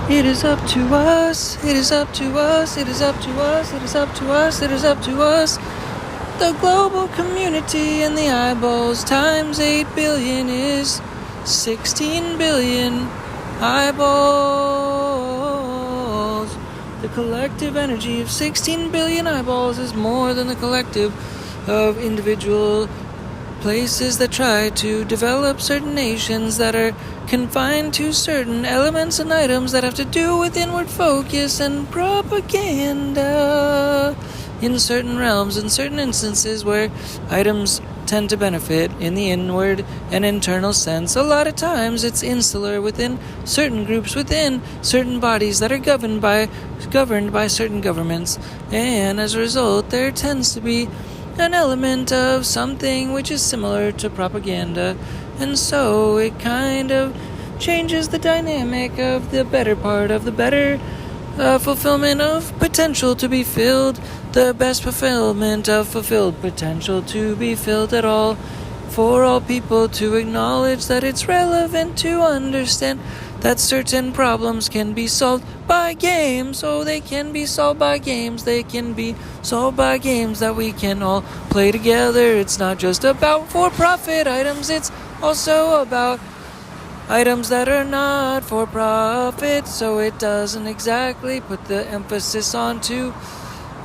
It is up to us, it is up to us, it is up to us, it is up to us, it is up to us. The global community and the eyeballs times 8 billion is 16 billion eyeballs. The collective energy of 16 billion eyeballs is more than the collective of individual places that try to develop certain nations that are confined to certain elements and items that have to do with inward focus and propaganda in certain realms, in certain instances where items tend to benefit in the inward and internal sense. A lot of times it's insular within certain groups, within certain bodies that are governed by certain governments, and as a result there tends to be an element of something which is similar to propaganda, and so it kind of changes the dynamic of the better part of the better fulfillment of potential to be filled, the best fulfillment of fulfilled potential to be filled at all, for all people to acknowledge that it's relevant to understand that certain problems can be solved by games. Oh, they can be solved by games. They can be solved by games that we can all play together. It's not just about for-profit items. It's also about items that are not for profit. So it doesn't exactly put the emphasis onto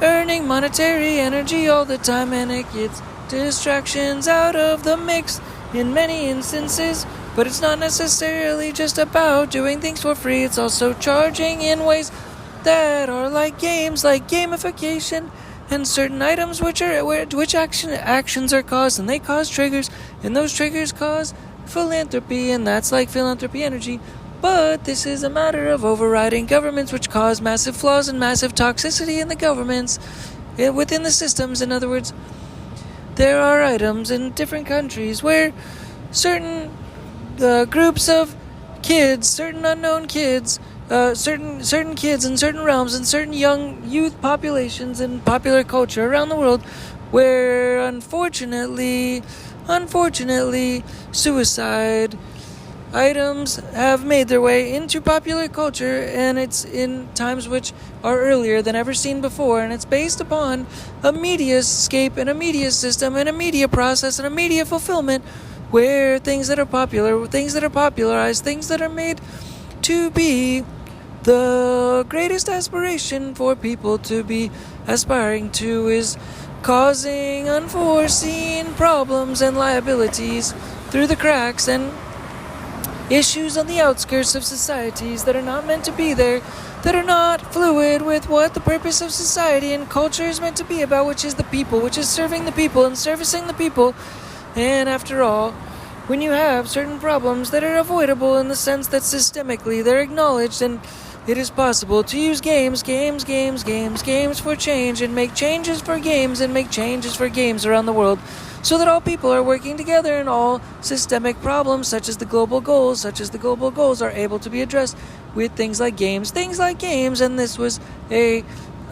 earning monetary energy all the time, and it gets distractions out of the mix in many instances. But it's not necessarily just about doing things for free. It's also charging in ways that are like games, like gamification, and certain items which actions are caused, and they cause triggers, and those triggers cause philanthropy, and that's like philanthropy energy. But this is a matter of overriding governments, which cause massive flaws and massive toxicity in the governments within the systems. In other words, there are items in different countries where certain groups of kids, certain unknown kids, certain kids in certain realms and certain young youth populations in popular culture around the world, where unfortunately, suicide items have made their way into popular culture, and it's in times which are earlier than ever seen before, and it's based upon a media scape and a media system and a media process and a media fulfillment, where things that are popular, things that are popularized, things that are made to be the greatest aspiration for people to be aspiring to is causing unforeseen problems and liabilities through the cracks and issues on the outskirts of societies that are not meant to be there, that are not fluid with what the purpose of society and culture is meant to be about, which is the people, which is serving the people and servicing the people. And after all, when you have certain problems that are avoidable in the sense that systemically they're acknowledged, and it is possible to use games for change, and make changes for games and make changes for games around the world, so that all people are working together and all systemic problems such as the global goals are able to be addressed with things like games. And this was a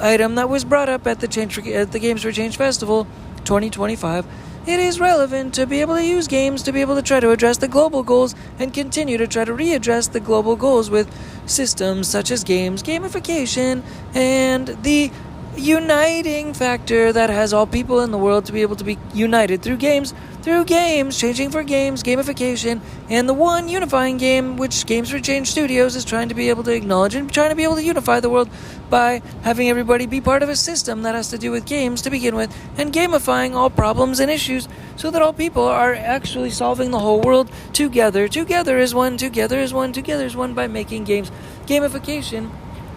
item that was brought up at the Games for Change Festival 2025. It is relevant to be able to use games to be able to try to address the global goals and continue to try to readdress the global goals with systems such as games, gamification, and the uniting factor that has all people in the world to be able to be united through games, changing for games, gamification, and the one unifying game which Games for Change Studios is trying to be able to acknowledge and trying to be able to unify the world by having everybody be part of a system that has to do with games to begin with, and gamifying all problems and issues so that all people are actually solving the whole world together. Together is one by making games, gamification,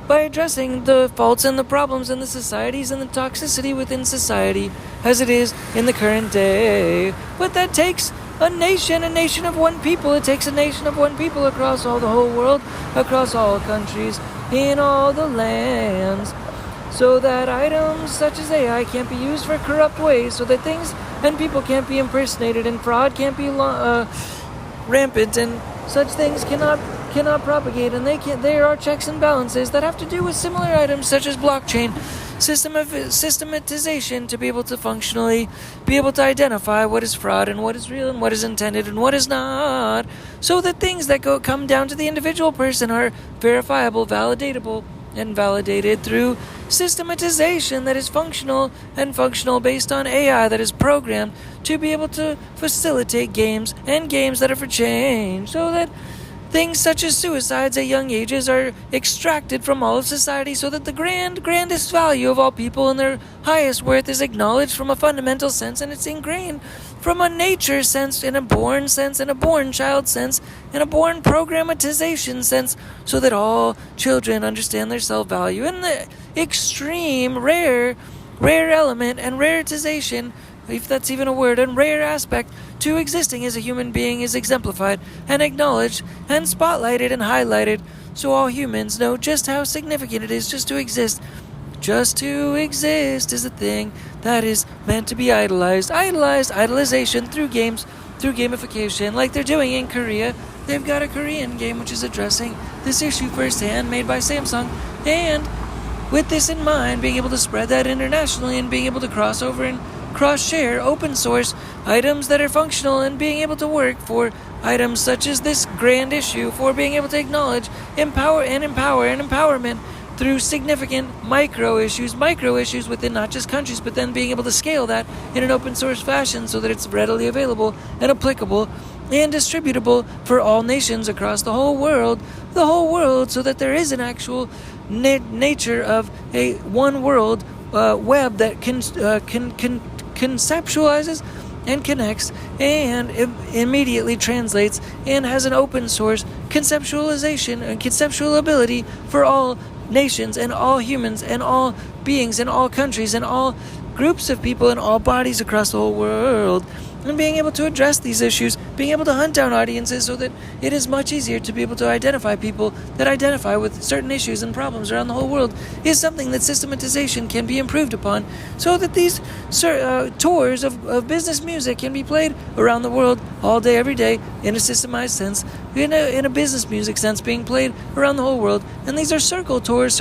by addressing the faults and the problems and the societies and the toxicity within society as it is in the current day. But that takes a nation of one people. It takes a nation of one people across all the whole world, across all countries, in all the lands, so that items such as AI can't be used for corrupt ways, so that things and people can't be impersonated, and fraud can't be rampant, and such things cannot cannot propagate, and there are checks and balances that have to do with similar items such as blockchain systematization to be able to functionally be able to identify what is fraud and what is real and what is intended and what is not, so that things that come down to the individual person are verifiable, validatable, and validated through systematization that is functional based on AI that is programmed to be able to facilitate games that are for change, so that things such as suicides at young ages are extracted from all of society, so that the grandest value of all people and their highest worth is acknowledged from a fundamental sense, and it's ingrained from a nature sense, in a born child sense, in a born programmatization sense, so that all children understand their self-value. And the extreme rare element and raritization, if that's even a word, and rare aspect to existing as a human being is exemplified and acknowledged and spotlighted and highlighted, so all humans know just how significant it is just to exist. Just to exist is a thing that is meant to be idolized, idolization through games, through gamification, like they're doing in Korea. They've got a Korean game which is addressing this issue firsthand, made by Samsung, and with this in mind, being able to spread that internationally and being able to cross over and cross-share open source items that are functional, and being able to work for items such as this grand issue, for being able to acknowledge, empower and empowerment through significant micro issues within not just countries, but then being able to scale that in an open source fashion so that it's readily available and applicable and distributable for all nations across the whole world, so that there is an actual nature of a one world web that conceptualizes and connects and immediately translates and has an open source conceptualization and conceptual ability for all nations and all humans and all beings and all countries and all groups of people and all bodies across the whole world. And being able to address these issues, being able to hunt down audiences so that it is much easier to be able to identify people that identify with certain issues and problems around the whole world, is something that systematization can be improved upon, so that these tours of business music can be played around the world all day, every day, in a systemized sense, in a business music sense, being played around the whole world. And these are circle tours,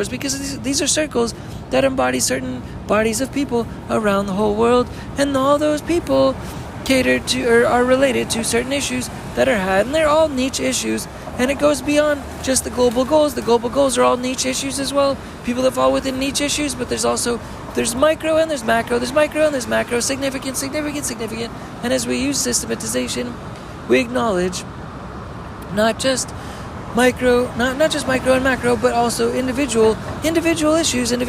because these are circles that embody certain bodies of people around the whole world, and all those people cater to or are related to certain issues that are had, and they're all niche issues, and it goes beyond just the global goals. The global goals are all niche issues as well, people that fall within niche issues, but there's micro and there's macro, significant, and as we use systematization, we acknowledge not just micro and macro, but also individual issues, and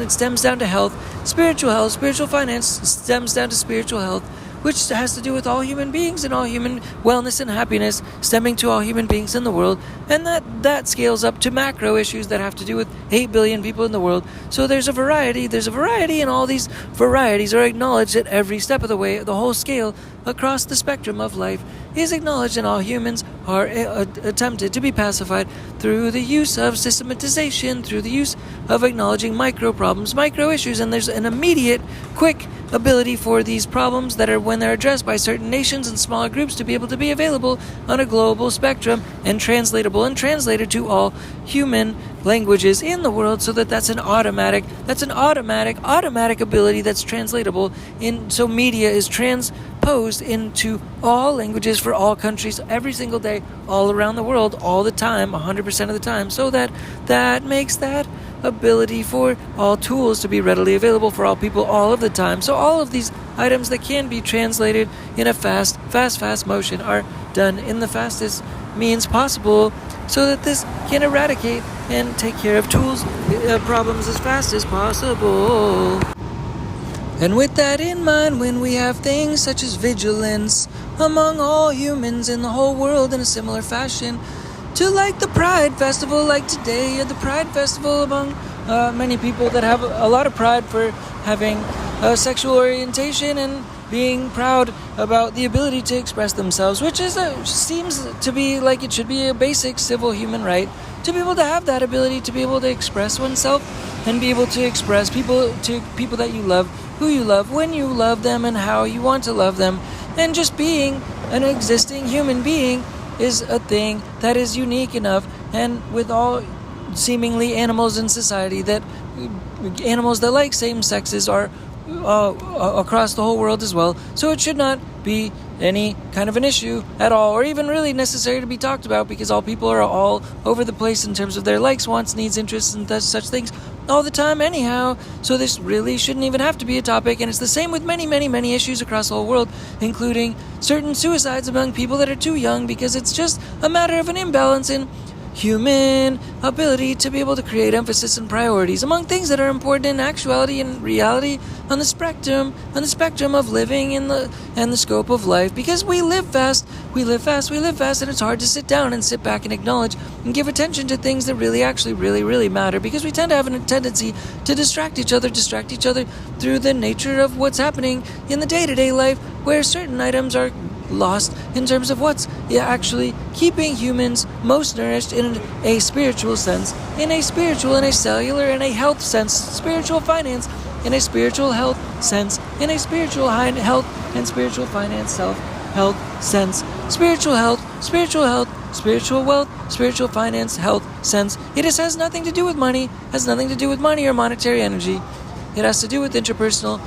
it stems down to health, spiritual finance stems down to spiritual health, which has to do with all human beings and all human wellness and happiness, stemming to all human beings in the world, and that scales up to macro issues that have to do with 8 billion people in the world. So there's a variety, and all these varieties are acknowledged at every step of the way. The whole scale across the spectrum of life is acknowledged, and all humans are attempted to be pacified through the use of systematization, through the use of acknowledging micro problems, micro issues, and there's an immediate, quick ability for these problems that are, when they're addressed by certain nations and smaller groups, to be able to be available on a global spectrum and translatable and translated to all human languages in the world, so that's an automatic ability that's translatable in, so media is transposed into all languages for all countries every single day, all around the world, all the time, 100% of the time, so that makes that ability for all tools to be readily available for all people all of the time. So all of these items that can be translated in a fast motion are done in the fastest means possible, so that this can eradicate and take care of problems as fast as possible. And with that in mind, when we have things such as vigilance among all humans in the whole world in a similar fashion to like the Pride Festival, like today, the Pride Festival among many people that have a lot of pride for having sexual orientation and being proud about the ability to express themselves, which is seems to be like it should be a basic civil human right, to be able to have that ability to be able to express oneself and be able to express people that you love, who you love, when you love them, and how you want to love them, and just being an existing human being is a thing that is unique enough, and with all seemingly animals in society, that animals that like same sexes are across the whole world as well. So it should not be any kind of an issue at all, or even really necessary to be talked about, because all people are all over the place in terms of their likes, wants, needs, interests, and such things all the time anyhow. So this really shouldn't even have to be a topic. And it's the same with many, many, many issues across the whole world, including certain suicides among people that are too young, because it's just a matter of an imbalance in human ability to be able to create emphasis and priorities among things that are important in actuality and reality on the spectrum of living in the scope of life. Because we live fast, and it's hard to sit down and sit back and acknowledge and give attention to things that really actually really matter, because we tend to have a tendency to distract each other through the nature of what's happening in the day-to-day life, where certain items are lost in terms of what's actually keeping humans most nourished in a spiritual sense, in a cellular, in a health sense, spiritual finance, in a spiritual health sense, in a spiritual health and spiritual finance health sense, spiritual health, spiritual wealth, spiritual finance health sense. It has nothing to do with money, or monetary energy. It has to do with interpersonal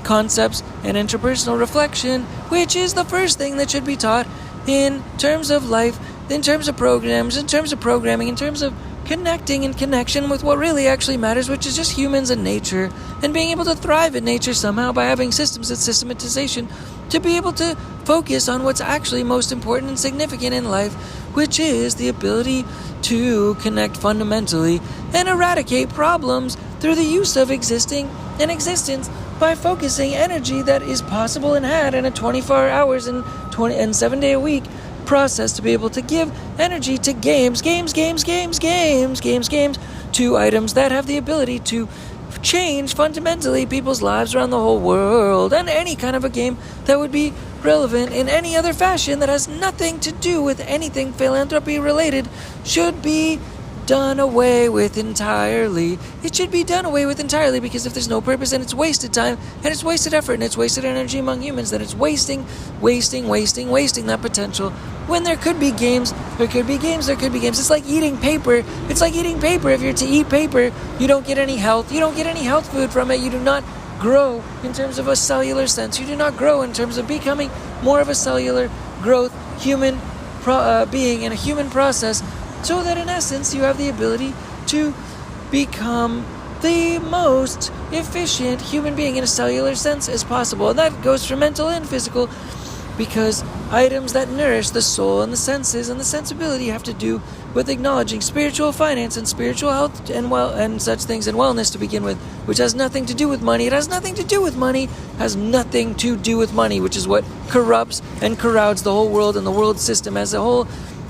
concepts and interpersonal reflection, which is the first thing that should be taught in terms of life, in terms of programs, in terms of programming, in terms of connecting and connection with what really actually matters, which is just humans and nature, and being able to thrive in nature somehow by having systems and systematization to be able to focus on what's actually most important and significant in life, which is the ability to connect fundamentally and eradicate problems through the use of existence by focusing energy that is possible and had in a 24 hours and 7-day a week process to be able to give energy to games, to items that have the ability to change fundamentally people's lives around the whole world, and any kind of a game that would be relevant in any other fashion that has nothing to do with anything philanthropy related should be done away with entirely. It should be done away with entirely, because if there's no purpose, and it's wasted time, and it's wasted effort, and it's wasted energy among humans, then it's wasting that potential. When there could be games. It's like eating paper. If you're to eat paper, you don't get any health. You don't get any health food from it. You do not grow in terms of a cellular sense. You do not grow in terms of becoming more of a cellular growth human being in a human process, so that in essence you have the ability to become the most efficient human being in a cellular sense as possible. And that goes for mental and physical, because items that nourish the soul and the senses and the sensibility have to do with acknowledging spiritual finance and spiritual health and such things, and wellness to begin with, which has nothing to do with money. It has nothing to do with money, which is what corrupts and corrals the whole world and the world system as a whole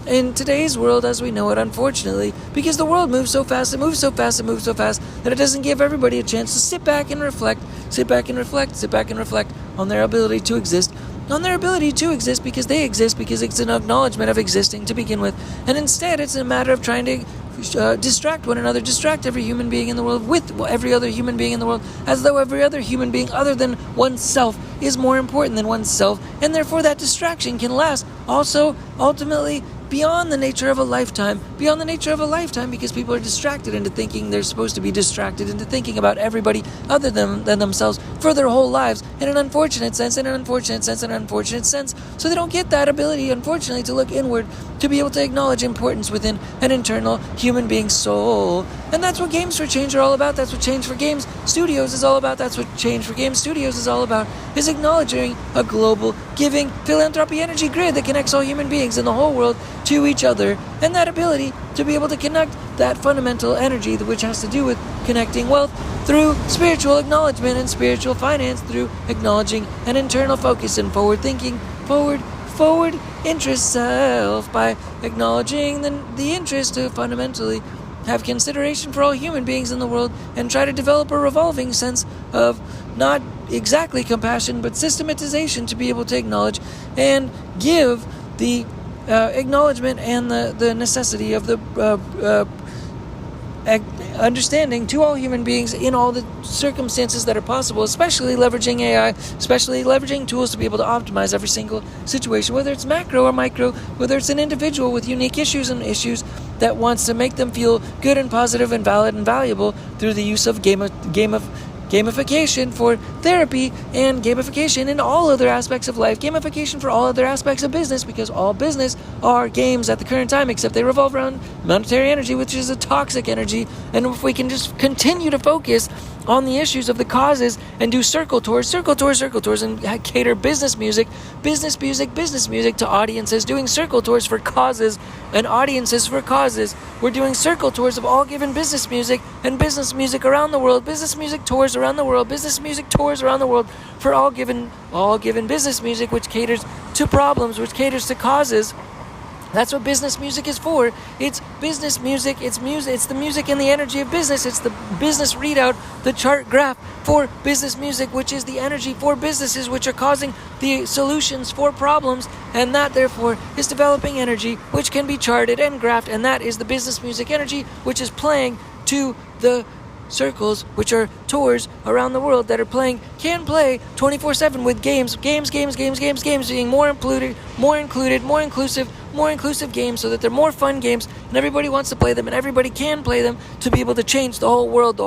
in today's world as we know it, unfortunately, because the world moves so fast that it doesn't give everybody a chance to sit back and reflect on their ability to exist, because they exist because it's an acknowledgement of existing to begin with. And instead it's a matter of trying to distract one another, distract every human being in the world with every other human being in the world, as though every other human being other than oneself is more important than oneself, and therefore that distraction can last also ultimately beyond the nature of a lifetime, because people are distracted into thinking they're supposed to be distracted into thinking about everybody other than themselves for their whole lives in an unfortunate sense. So they don't get that ability, unfortunately, to look inward, to be able to acknowledge importance within an internal human being's soul. And that's what Games for Change are all about. That's what Change for Games Studios is all about. Is acknowledging a global, giving philanthropy energy grid that connects all human beings in the whole world to each other, and that ability to be able to connect that fundamental energy, which has to do with connecting wealth through spiritual acknowledgement and spiritual finance, through acknowledging an internal focus and forward thinking, forward interest self, by acknowledging the interest to fundamentally have consideration for all human beings in the world, and try to develop a revolving sense of not exactly compassion but systematization, to be able to acknowledge and give the acknowledgement and the necessity of the understanding to all human beings in all the circumstances that are possible, especially leveraging AI, especially leveraging tools to be able to optimize every single situation, whether it's macro or micro, whether it's an individual with unique issues that wants to make them feel good and positive and valid and valuable through the use of gamification for therapy and gamification in all other aspects of life, gamification for all other aspects of business, because all business are games at the current time, except they revolve around monetary energy, which is a toxic energy. And if we can just continue to focus on the issues of the causes and do circle tours, and cater business music to audiences, doing circle tours for causes and audiences for causes. We're doing circle tours of all given business music and business music around the world, business music tours around the world, business music tours around the world for all given business music, which caters to problems, which caters to causes. That's what business music is for. It's business music. It's the music and the energy of business. It's the business readout, the chart graph for business music, which is the energy for businesses, which are causing the solutions for problems. And that, therefore, is developing energy, which can be charted and graphed. And that is the business music energy, which is playing to the circles, which are tours around the world that can play 24/7 with games being more included, more inclusive games, so that they're more fun games and everybody wants to play them and everybody can play them, to be able to change the whole world,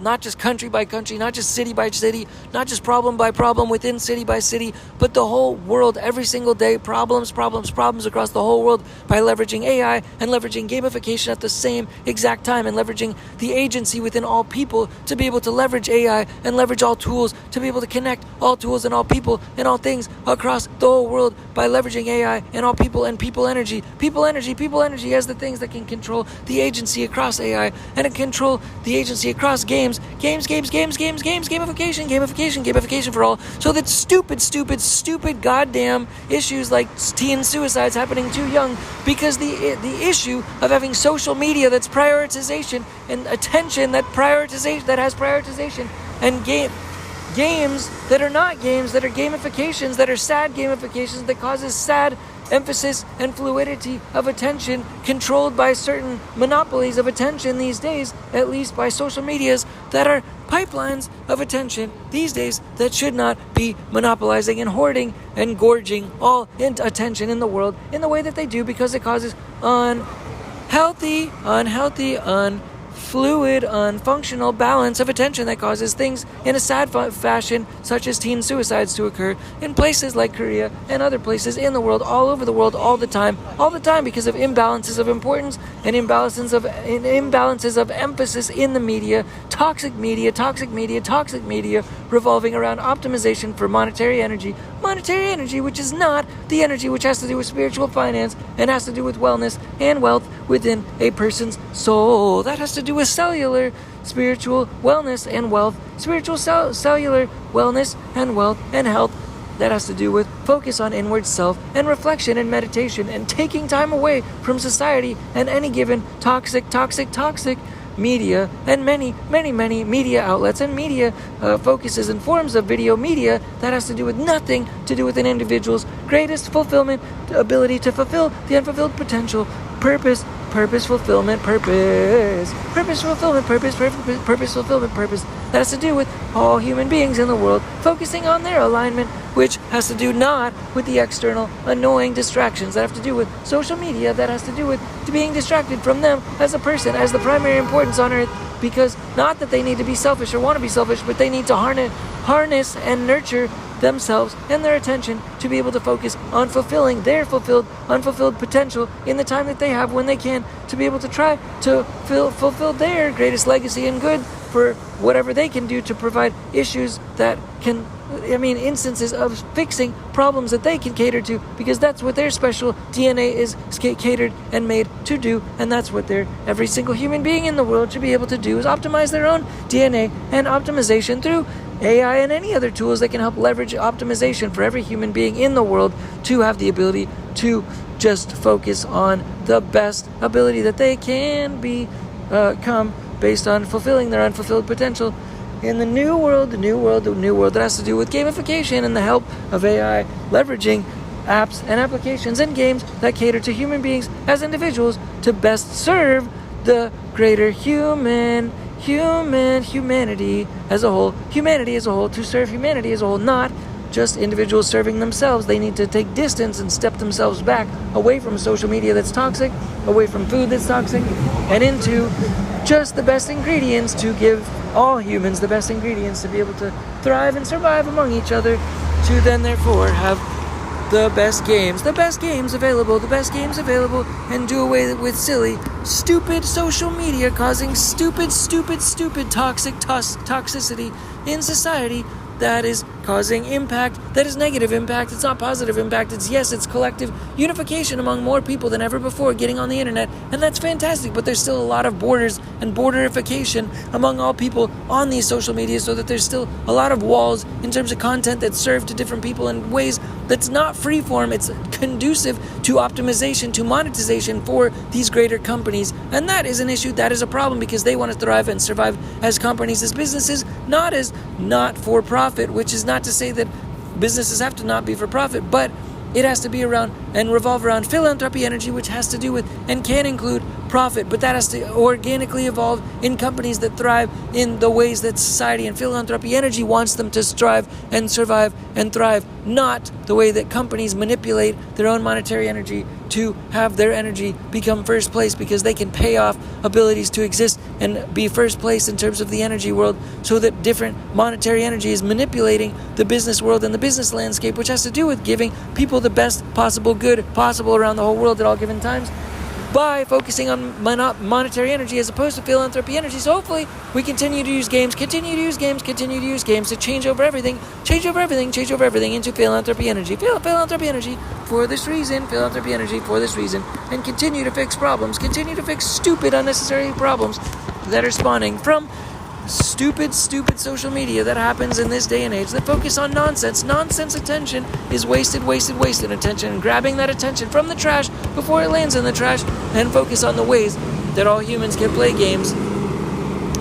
not just country by country, not just city by city, not just problem by problem within city by city, but the whole world every single day, problems across the whole world, by leveraging AI and leveraging gamification at the same exact time, and leveraging the agency within all people to be able to leverage AI and leverage all tools to be able to connect all tools and all people and all things across the whole world by leveraging AI and all people and people energy as the things that can control the agency across AI and control the agency across gamification for all, so that stupid goddamn issues like teen suicides happening too young, because the issue of having social media that's prioritization and attention that has prioritization, and games that are not games, that are gamifications, that are sad gamifications, that causes sad emphasis and fluidity of attention, controlled by certain monopolies of attention these days, at least by social medias that are pipelines of attention these days, that should not be monopolizing and hoarding and gorging all attention in the world in the way that they do, because it causes unhealthy, fluid, unfunctional balance of attention that causes things in a sad fashion, such as teen suicides, to occur in places like Korea and other places in the world, all over the world, all the time, because of imbalances of importance and imbalances of emphasis in the media, toxic media, revolving around optimization for monetary energy, which is not the energy which has to do with spiritual finance and has to do with wellness and wealth within a person's soul. That has to do with cellular spiritual wellness and wealth, cellular wellness and wealth and health. That has to do with focus on inward self and reflection and meditation and taking time away from society and any given toxic media and many media outlets and media focuses and forms of video media that has to do with nothing to do with an individual's greatest fulfillment, ability to fulfill the unfulfilled potential, purpose fulfillment. That has to do with all human beings in the world focusing on their alignment, which has to do not with the external annoying distractions that have to do with social media, that has to do with being distracted from them as a person, as the primary importance on earth, because not that they need to be selfish or want to be selfish, but they need to harness and nurture themselves and their attention to be able to focus on fulfilling their unfulfilled potential in the time that they have, when they can, to be able to try to fulfill their greatest legacy and good for whatever they can do to provide issues that can, instances of fixing problems that they can cater to, because that's what their special DNA is catered and made to do, and that's what every single human being in the world should be able to do, is optimize their own DNA and optimization through AI and any other tools that can help leverage optimization for every human being in the world to have the ability to just focus on the best ability that they can become based on fulfilling their unfulfilled potential in the new world that has to do with gamification and the help of AI, leveraging apps and applications and games that cater to human beings as individuals to best serve the greater humanity as a whole, to serve humanity as a whole, not just individuals serving themselves. They need to take distance and step themselves back away from social media that's toxic, away from food that's toxic, and into just the best ingredients to give all humans the best ingredients to be able to thrive and survive among each other, to then therefore have the best games available, and do away with silly, stupid social media causing stupid toxicity in society that is causing impact, that is negative impact. It's not positive impact. It's collective unification among more people than ever before getting on the internet, and that's fantastic, but there's still a lot of borders and borderification among all people on these social media, so that there's still a lot of walls in terms of content that's served to different people in ways that's not freeform. It's conducive to optimization, to monetization for these greater companies, and that is an issue, that is a problem, because they want to thrive and survive as companies, as businesses, not as not for profit, which is not to say that businesses have to not be for profit, but it has to be around and revolve around philanthropy energy, which has to do with and can include profit, but that has to organically evolve in companies that thrive in the ways that society and philanthropy energy wants them to strive and survive and thrive, not the way that companies manipulate their own monetary energy to have their energy become first place, because they can pay off abilities to exist and be first place in terms of the energy world, so that different monetary energy is manipulating the business world and the business landscape, which has to do with giving people the best possible good possible around the whole world at all given times, by focusing on monetary energy as opposed to philanthropy energy. So hopefully we continue to use games to change over everything into philanthropy energy for this reason, and continue to fix stupid unnecessary problems that are spawning from stupid social media that happens in this day and age, that focus on nonsense attention is wasted attention, and grabbing that attention from the trash before it lands in the trash, and focus on the ways that all humans can play games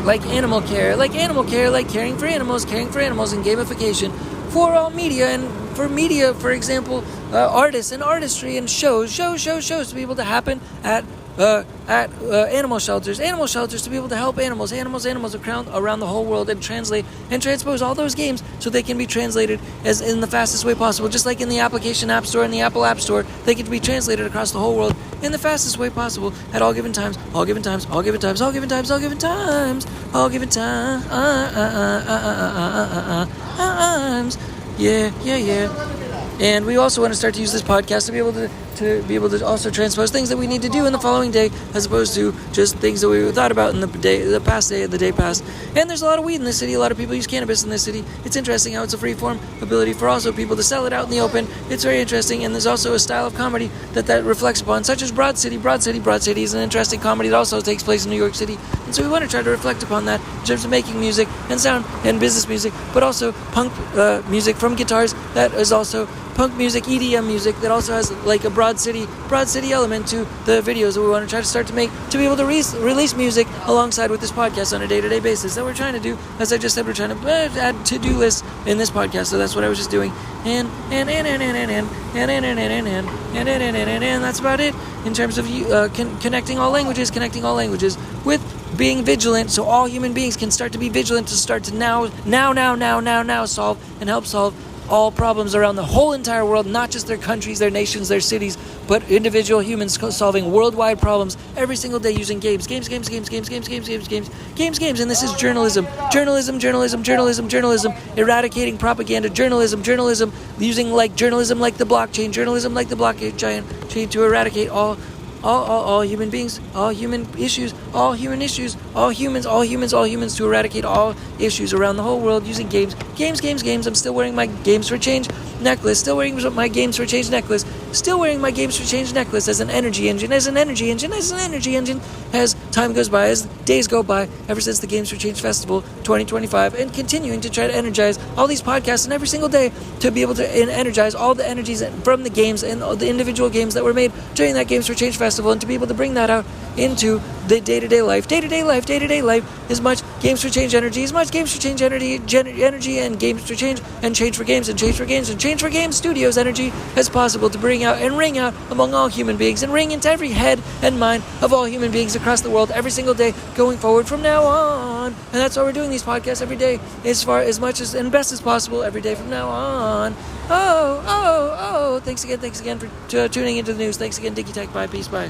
like animal care, like caring for animals, and gamification for all media, and for media, for example, artists and artistry and shows to be able to happen at animal shelters to be able to help animals around the whole world, and translate and transpose all those games so they can be translated as in the fastest way possible, just like in the application app store and the Apple App Store, they can be translated across the whole world in the fastest way possible at all given times. Yeah. And we also want to start to use this podcast to be able to also transpose things that we need to do in the following day, as opposed to just things that we thought about in the day past. And there's a lot of weed in this city. A lot of people use cannabis in this city. It's interesting how it's a free-form ability for also people to sell it out in the open. It's very interesting, and there's also a style of comedy that reflects upon, such as Broad City. Broad City is an interesting comedy that also takes place in New York City, and so we want to try to reflect upon that in terms of making music and sound and business music, but also punk music from guitars that is also punk music, EDM music, that also has like a broad city element to the videos that we want to try to start to make, to be able to release music alongside with this podcast on a day-to-day basis. That we're trying to do, as I just said, we're trying to add to-do lists in this podcast. So that's what I was just doing, and that's about it in terms of connecting all languages with being vigilant, so all human beings can start to be vigilant, to start to now solve and help solve all problems around the whole entire world, not just their countries, their nations, their cities, but individual humans solving worldwide problems every single day using games. And this is journalism, eradicating propaganda, journalism, using journalism like the blockchain, to eradicate all human beings, all human issues, all humans, to eradicate all issues around the whole world using games. I'm still wearing my Games for Change necklace, still wearing my Games for Change necklace as an energy engine, as time goes by, as days go by, ever since the Games for Change Festival 2025, and continuing to try to energize all these podcasts and every single day to be able to energize all the energies from the games and all the individual games that were made during that Games for Change Festival, and to be able to bring that out into the day-to-day life. Day-to-day life. As much games for change energy, as much games for change energy, and games for change, and change for games, and change for games, and change for games studios energy as possible to bring out and ring out among all human beings and ring into every head and mind of all human beings across the world every single day going forward from now on. And that's why we're doing these podcasts every day, as much as and best as possible every day from now on. Thanks again for tuning into the news. Thanks again, Dinky Tehc. Bye. Peace. Bye.